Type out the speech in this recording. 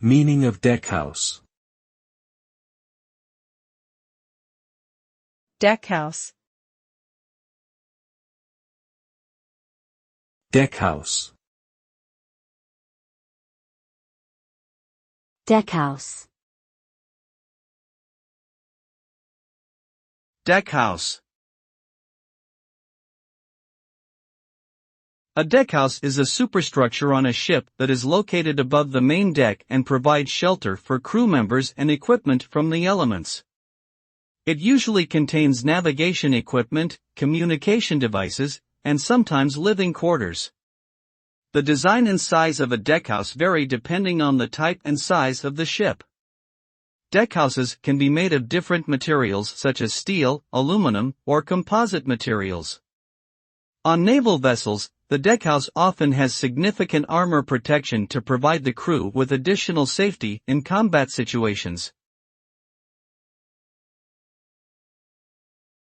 Meaning of deckhouse. Deckhouse. Deckhouse. Deckhouse. Deckhouse. A deckhouse is a superstructure on a ship that is located above the main deck and provides shelter for crew members and equipment from the elements. It usually contains navigation equipment, communication devices, and sometimes living quarters. The design and size of a deckhouse vary depending on the type and size of the ship. Deckhouses can be made of different materials such as steel, aluminum, or composite materials. On naval vessels, the deckhouse often has significant armor protection to provide the crew with additional safety in combat situations.